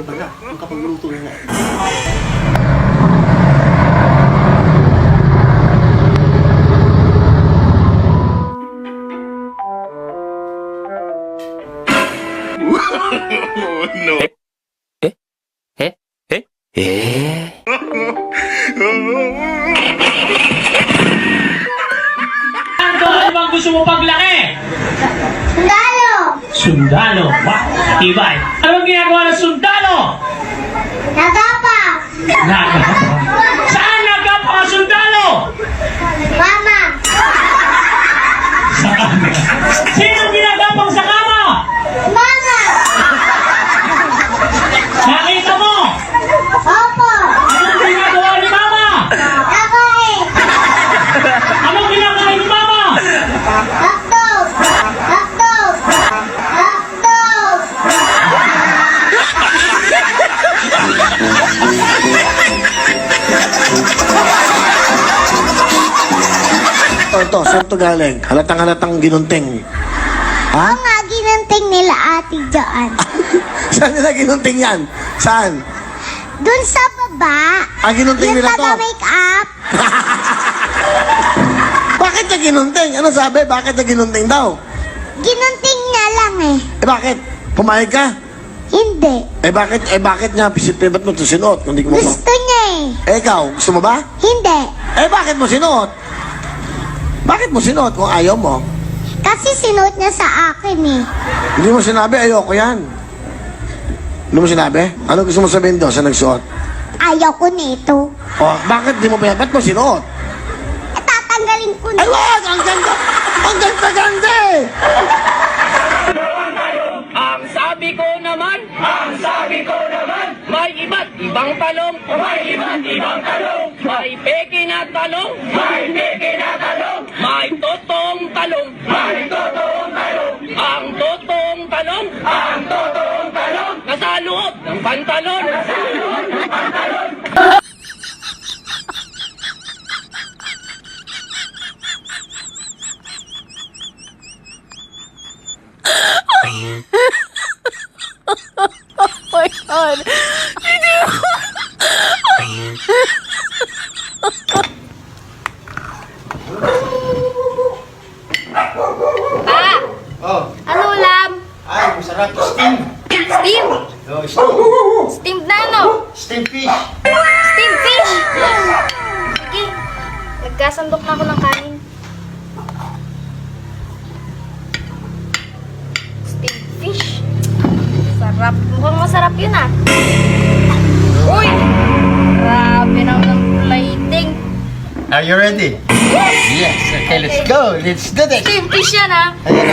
Ano pala? Ang kapagluto na nga. Oh, no. Ano bang gusto mo paglaki? Sundalo! Sundalo. Wah, tibay. Anong ginagawa ng sundalo? Nagapa! Nagapa. Saan nagapa ang sundalo? Mama! Sa kama. Sino ginagapang sa kama? Mama! Nakita mo? Opo! Anong ginagawa ni mama? Nakain! Anong ginagawa ni mama? Hotdog! Hotdog! Hotdog! Ito, saan to galing? Halatang ginunting. Ha? Oo nga, ginanting nila ate dyan. Saan nila ginunting yan? Saan? Dun sa baba, Ginunting yung nila to? taga-make up, Bakit niya ginunting? Ano sabi? Bakit niya ginunting daw? ginanting niya lang eh. Bakit? Pumayag ka? Hindi. Bakit niya? Ba't mo ito sinuot? Kung di ko mo Gusto niya eh. ikaw, gusto mo ba? Hindi. Bakit mo sinuot? Bakit mo sinuot kung ayaw mo? Kasi sinuot niya sa akin eh. Hindi mo sinabi, ayoko yan. Hindi mo sinabi? Ano gusto mo sabihin doon sa nagsuot? Ayaw ko nito. Bakit di mo ba yan? Ba't mo sinuot? Tatanggalin ko na. Ay, wag! Ang ganda! Ang ganda-ganda eh! Ang sabi ko naman, may iba't ibang talong, may peke na talong, may totoong talong, ang totoong talong, nasa loob ng pantalon. Ano ulam? Ay, masarap. Steam. Steam? Steam na ano? Steam fish. Steam fish? Sige. Nagkasandok na ako ng kanin. Steam fish? Sarap. Mukhang masarap yun ah. Uy! Grabe naman ng plating. Are you ready? Yes. Okay, let's go. Let's do this. Steam fish yan ah. Ayan,